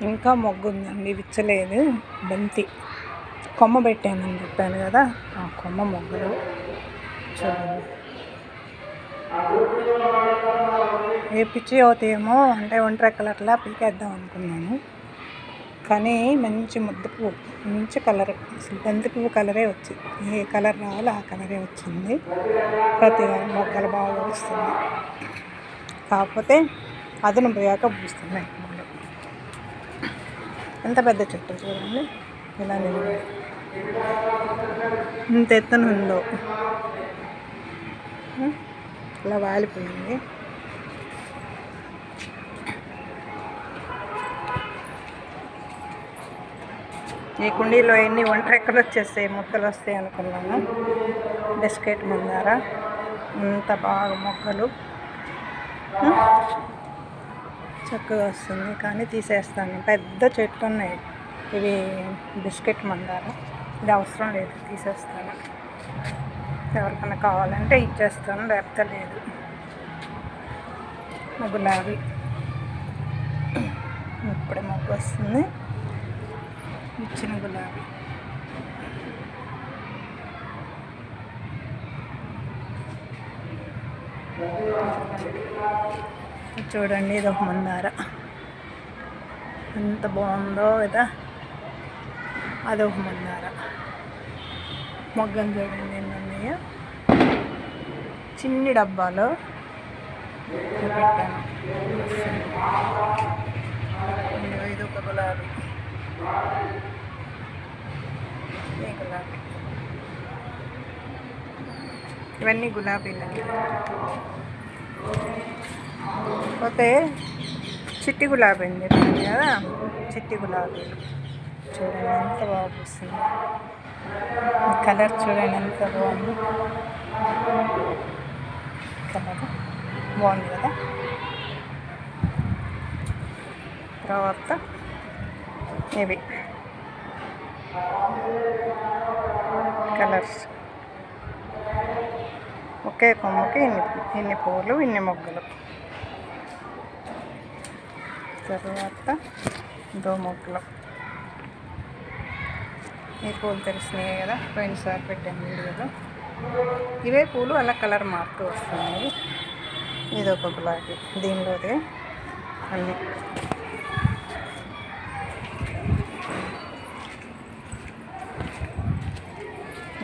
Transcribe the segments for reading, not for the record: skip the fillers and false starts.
ఇంకా మొగ్గు ఉందండి, విచ్చలేదు. బంతి కొమ్మ పెట్టానని చెప్పాను కదా, ఆ కొమ్మ మొగ్గలు చూడండి. ఏ పిచ్చి అవుతాయేమో అంటే ఒంటరి కలర్లా పీకేద్దాం అనుకున్నాను, కానీ మంచి ముద్ద పువ్వు, మంచి కలర్. అసలు బంతి పువ్వు కలరే వచ్చింది, ఏ కలర్ రావాలో ఆ కలరే వచ్చింది. ప్రతి మొగ్గలు బాగా వస్తున్నాయి, కాకపోతే అదను పోయాక పూస్తున్నాయి పూలు. ఎంత పెద్ద చెట్టు చూడండి, ఇలా నిలబడి ఇంత ఎత్తున ఉందో, ఇలా వాలిపోయింది. ఈ కుండీలో ఎన్ని ఒంటరెక్కలు వచ్చేస్తాయి, మొక్కలు వస్తాయి అనుకున్నాను. బిస్కెట్ మందార అంత బాగా మొక్కలు చక్కగా వస్తుంది, కానీ తీసేస్తాను. పెద్ద చెట్లు ఉన్నాయి ఇవి, బిస్కెట్ మందార. ఇది అవసరం లేదు, తీసేస్తాను. ఎవరికైనా కావాలంటే ఇచ్చేస్తాను, లేకపోతే లేదు. గులాబీ ఇప్పుడే మొగ్గు వస్తుంది, ఇచ్చిన గులాబీ. చూడండి, ఇది ఒక మందార, ఎంత బాగుందో కదా. అదొక మందార. మొగ్గలు చూడండి ఎన్ని ఉన్నాయో, చిన్ని డబ్బాలో పెట్టాను. ఇది ఒక గులాబీ, గులాబీ. ఇవన్నీ గులాబీలు. పోతే చిట్టి గులాబీ అని చెప్పింది కదా, చిట్టి గులాబీలు చూడండి ఎంత బాగా పూస్తుంది. కలర్ చూడండి ఎంత బాగుంది, కలర్ బాగుంది కదా. తర్వాత ఇవి కలర్స్, ఒకే కొమ్మకి ఇన్ని పూలు, ఇన్ని మొగ్గలు. తర్వాత దో మొగ్గలు. ఈ పూలు తెలిసినాయి కదా, పోయినసారి పెట్టాను వీడియోలో. ఇవే పూలు అలా కలర్ మారుతూ వస్తున్నాయి. ఇది ఒక గులాబీ, దీనిలోదే అన్నీ.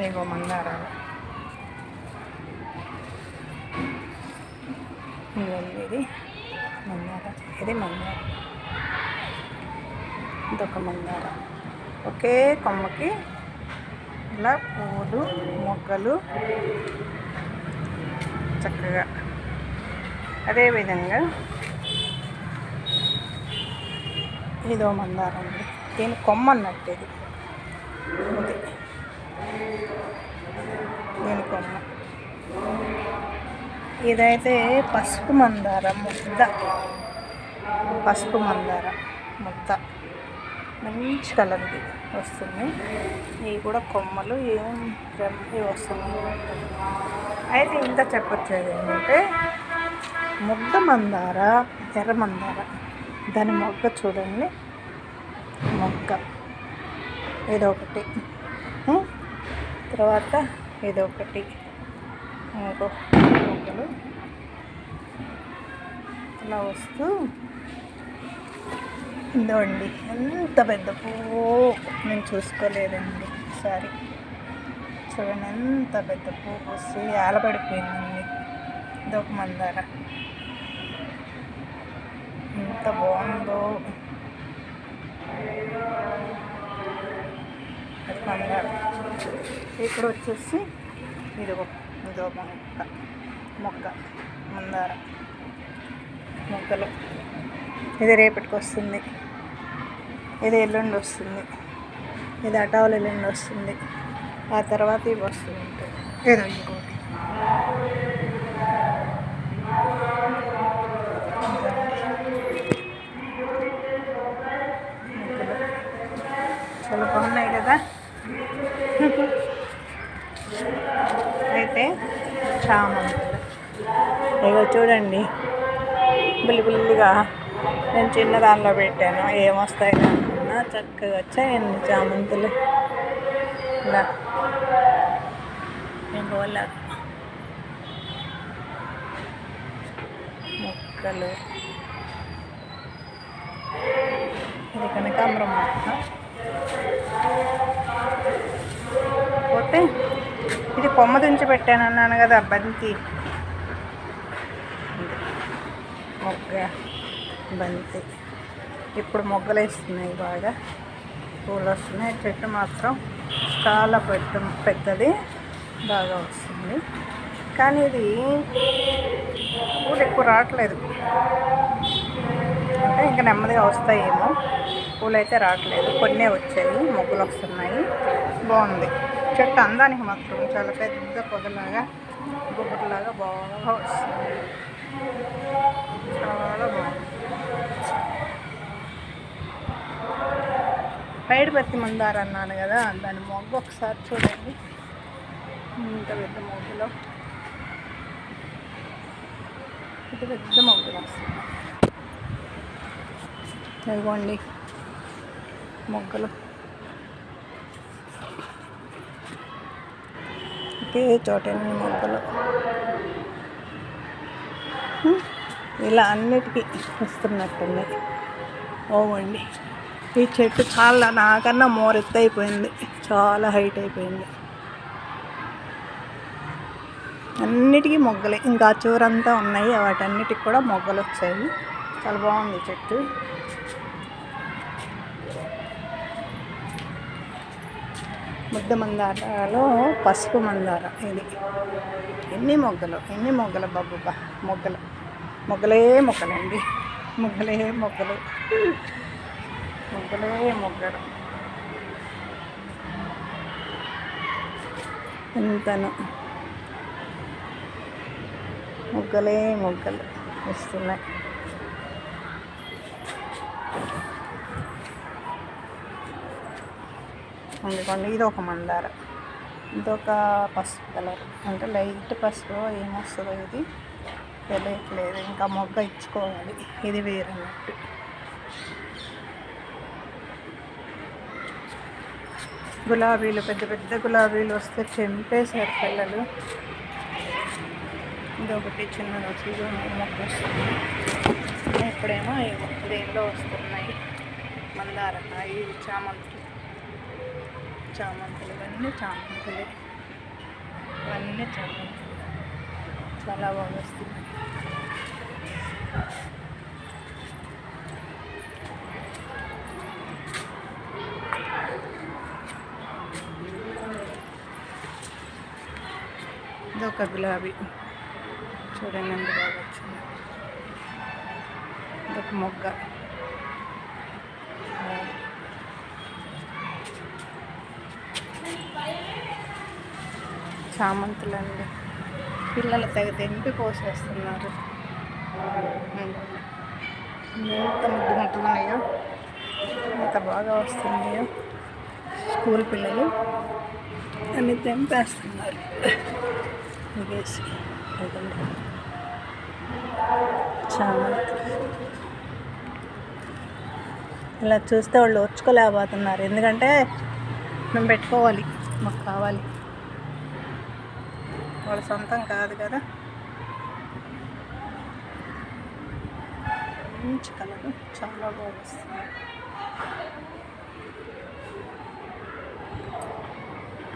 ఇగో మందారాలు, ఇది మందార, ఇది మందార, ఇదొక మందార. ఒకే కొమ్మకి ఇలా పూలు మొగ్గలు చక్కగా. అదేవిధంగా ఇదో మందారం అండి, దీని కొమ్మ అన్నట్టు ఇది, దీని కొమ్మ. ఇదైతే పసుపు మందార ముద్ద, పసుపు మందార ముద్ద, మంచి కలర్ ఇది వస్తుంది. ఇవి కూడా కొమ్మలు ఇవి వస్తున్నాయి. అయితే ఇంత చెప్పొచ్చేది ఏంటంటే, ముద్ద మందార, ఎర్ర మందార, దాని మొగ్గ చూడండి, మొగ్గ ఇదొకటి. తర్వాత ఇదొకటి, ఇంకో మొగ్గలు ఇలా వస్తూ ఇదండి. ఎంత పెద్ద పువ్వు నేను చూసుకోలేదండి ఈసారి. చూడండి ఎంత పెద్ద పువ్వు వస్తే ఆలపడిపోయిందండి. ఇదొక మందార, ఎంత బాగుందో. అది మందార. ఇక్కడ వచ్చేసి ఇదో మొక్క మందార మొక్కలు. ఇది రేపటికి వస్తుంది, ఇది ఎల్లుండి వస్తుంది, ఇది అటావల్ ఎల్లుండి వస్తుంది, ఆ తర్వాత ఇవి వస్తూ ఉంటాయి. ఏదో ఇంకోటి చాలా బాగున్నాయి కదా. అయితే చామంతులు ఇగో చూడండి, బుల్లిగా నేను చిన్న దానిలో పెట్టాను, ఏమొస్తాయి అనుకున్నా చక్కగా వచ్చాయండి చామంతులు. ఇలా ఇంకోలా మొక్కలు. ఇది కనకాంబరం మొక్క. పోతే ఇది కొమ్మ దించి పెట్టాను అన్నాను కదా, బంతి మొగ్గ. బంతి ఇప్పుడు మొగ్గలు వేస్తున్నాయి, బాగా పూలు వస్తున్నాయి. చెట్టు మాత్రం చాలా పెద్దది, బాగా వస్తుంది. కానీ ఇది పూలు ఎక్కువ రావట్లేదు, అంటే ఇంకా నెమ్మదిగా వస్తాయేమో. పూలు అయితే రావట్లేదు, కొన్నే వచ్చాయి, మొగ్గలు వస్తున్నాయి. బాగుంది చెట్టు, అందానికి మాత్రం చాలా పెద్ద పొదలాగా గుబ్బులాగా బాగా వస్తుంది, చాలా బాగుంది. పైడిపత్తి మందార అన్నాను కదా, దాని మొగ్గ ఒకసారి చూడండి, ఇంత పెద్ద మొగ్గలో పెద్ద మొగ్గలు వస్తుంది. ఇదిగోండి మొగ్గలు, ఒకే చోటని మొగ్గలు. ఇలా అన్నిటికీ వస్తున్నట్టున్నాయి. ఓవండి, ఈ చెట్టు చాలా నాకన్నా మోరెత్తు అయిపోయింది, చాలా హైట్ అయిపోయింది. అన్నిటికీ మొగ్గలే, ఇంకా చూరంతా ఉన్నాయి, వాటన్నిటికి కూడా మొగ్గలు వచ్చాయి. చాలా బాగుంది చెట్టు. ముద్ద మందారలో పసుపు మందార ఇది. ఎన్ని మొగ్గలు బాబా, మొగ్గలే మొగ్గలండి, మొగ్గలు ఎంతను మొగ్గలు వస్తున్నాయి. అందుకోండి, ఇది ఒక మందార, ఇదొక పసుపు కలర్, అంటే లైట్ పసుపు ఏమొస్తుందో ఇది తెలియట్లేదు, ఇంకా మొగ్గ ఇచ్చుకోవాలి. ఇది వేరన్నట్టు. గులాబీలు, పెద్ద గులాబీలు వస్తే చెంపేశారు పిల్లలు. ఇదొకటి చిన్నది వచ్చి మొక్క వస్తుంది. ఇప్పుడేమో దేనిలో వస్తున్నాయి మందారకాయ, చామంతులు ఇవన్నీ చామంతులు చాలా బాగా వస్తున్నాయి. ఇదొక గులాబీ, చూడండి ఎంత బాగా వచ్చింది. ఇదొక మొగ్గ, చామంతులండి. పిల్లలు తెంపి కోసేస్తున్నారు. ఎంత ముద్దుగున్నాయో, ఎంత బాగా వస్తున్నాయో. స్కూల్ పిల్లలు అన్ని తెంపేస్తున్నారు వేసి. చామంతి ఇలా చూస్తే వాళ్ళు ఓర్చుకోలేకపోతున్నారు, ఎందుకంటే మేము పెట్టుకోవాలి, మాకు కావాలి, వాళ్ళ సొంతం కాదు కదా. మంచి కలర్, చాలా బాగా వస్తుంది.